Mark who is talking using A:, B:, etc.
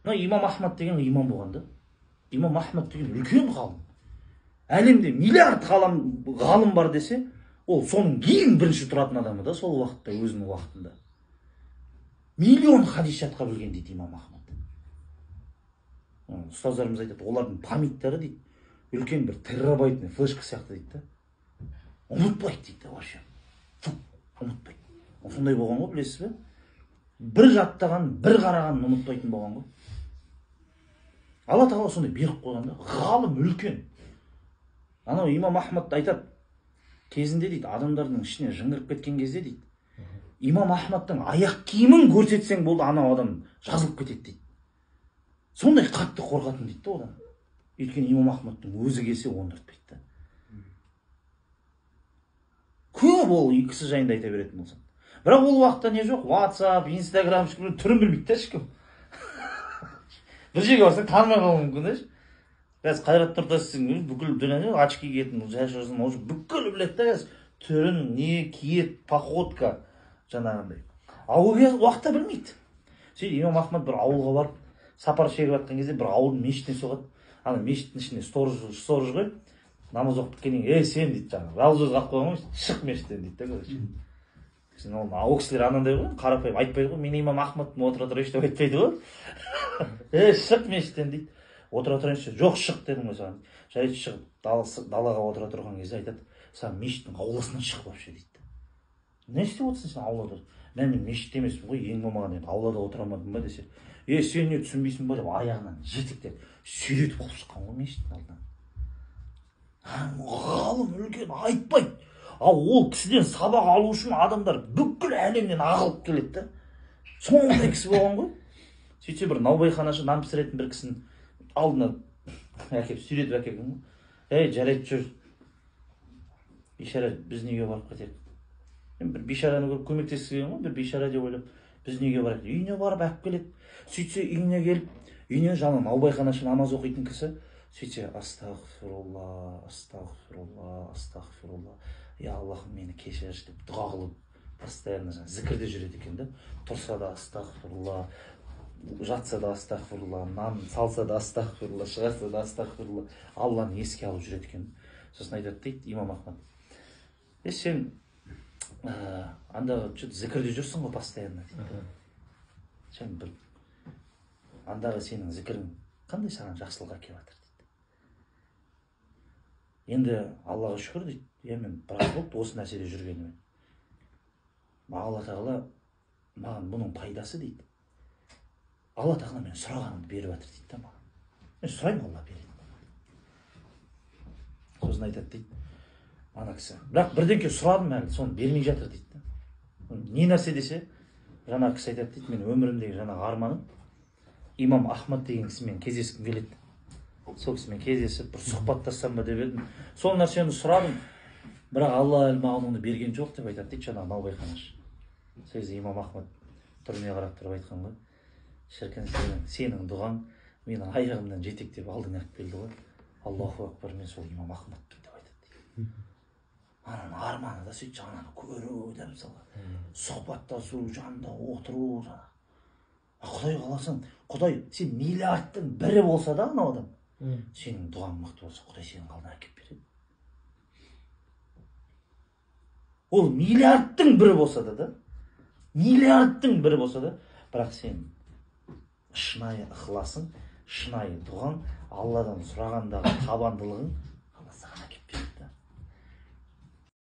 A: мына имам ахмад деген имам болған да. Имам ахмад деген үлкен ғалым. Әлемде миллиард ғалым бар десе, ол соның ең бірінші тұратын адамы да сол уақытта, өзінің уақытында. Миллион хадис жатқа білген дейді имам ахмад. Ұстаздарымыз айтады, олардың памяттары дейді, үлкен бір терабайтный флешка сияқты дейді да. Ұмытпайды дейді вообще. Ұмытпайды. Сондай болған ғой, білесіз бе? Бір жаттаған, бір қараған ұмытпайтын болған ғой. Алла тағала сондай беріп қойған да. Ғалым үлкен. Анау имам ахмад айтады, кезінде дейді, адамдардың ішіне жыңғырып кеткен кезде дейді, имам ахмадтың аяқ киімін көрсетсең болды, анау адам жазылып кетеді дейді. Сондай қатты қорқатын дейді одан. Өйткені имам ахмадтың өзі келсе оңдыртпайды да. Көп ол кісі жайында айта беретін болсам. Бірақ ол уақытта не жоқ? WhatsApp, Instagram түрін білмейді да ешкім. Бір жерге барсаң танымай қалуы мүмкін да. Қазір Қайрат Нұртастың бүкіл дүниеде очки киетін, жашырсын, бүкіл біледі да қазір. Түрін, не киет, походка жаңағындай. Ал ол уақытта білмейді. Сөйтіп имам ахмад бір ауылға барып, сапар шегіп жатқан кезде бір ауылдың мешітіне соғады. Ана мешіттің ішінде сторож ғой. Намаз оқып біткеннен кейін, сен дейді жаңағы, жалғыз өзі қалып қойған ғой, шық мешіттен дейді да, короче. Ол кісілер анандай ғой, қарапайым айтпайды ғой, мен имам ахмадпын, отыра тұрайыншы деп айтпайды ғой. Шық мешіттен дейді. Отыра тұрайыншы, жоқ шық дедім ғой саған. Жарайды шығып далаға отыра тұрған кезде айтады, саған мешіттің ауласынан шық вообще дейді. Не істеп отырсың сен аулада? Мен мешітте емеспін ғой, ең болмаған енді аулада отырамадым ба десе, сен не түсінбейсің ба деп аяғынан жетектеп сүйретіп алып шыққан ғой мешіттің алдынан. Ғалым үлкен айтпайды. Ал ол кісіден сабақ алу үшін адамдар бүкіл әлемнен ағылып келеді да. Сондай кісі болған ғой. Сөйтсе бір наубайханашы нан пісіретін бір кісінің алдына әкеп сүйретіп әкелген ғой. Жарайды жүр. Бейшара, біз неге барып кетейік? Бір бейшараны көріп көмектескізген ғой, бір бейшара деп ойлап, біз неге барайық? Үйіне барып әкеп келеді. Сөйтсе үйіне келіп, үйіне жаңа наубайханашы намаз оқитын кісі, сөйтсе астағфирулла, астағфирулла, астағфирулла. Я Аллахым, мені кешірші деп дұға қылып, постоянно зікірде жүреді екен да. Тұрса да астағфирулла, жатса да астағфирулла, нан салса да астағфирулла, шығарса да астағфирулла. Алланы еске алып жүреді екен. Сосын айтады дейді имам ахмад, сен андағы зікірде жүрсің ғой постоянно дейді. Сен бір андағы сенің зікірің қандай саған жақсылық әкеліп жатыр дейді. Енді Аллаға шүкір дейді, мен біраз болды осы нәрседе жүргеніме. Алла тағала маған бұның пайдасы дейді. Алла тағала мен сұрағанымды беріп жатыр дейді да маған. Мен сұраймын, Алла береді. Сосын айтады дейді, ана кісі. Бірақ бірдеңке сұрадым әлі, соны бермей жатыр дейді. Не нәрсе десе, жаңа кісі айтады дейді, мен өмірімдегі жаңағы арманым имам ахмад деген кісімен кездескім келеді. Сол кісімен кездесіп, бір сұхбаттассам ба деп едім. Сол нәрсені сұрадым, бірақ Алла әлі маған оны берген жоқ деп айтады дейді жаңағы наубайханашы. Сөзі имам ахмад түріне қарап тұрып айтқан ғой. Шіркін, сенің дұғаң менің аяғымнан жетектеп алдың әкеп келді ғой. Аллаху акбар, мен сол имам ахмадпын деп айтады. Ананың арманы да сөйтіп жаңағы көру да мысалға, сұхбаттасу, жанында отыру жаңағы. Құдай қаласаң, Құдай сен миллиардтың бірі болса да анау адам, сенің дұғаң мықты болса, Құдай сенің алдына әкеп береді. Ол миллиардтың бірі болса да, миллиардтың бірі болса да, бірақ сен шынайы ықыласың, шынайы дұғаң, Алладан сұрағандағы табандылығың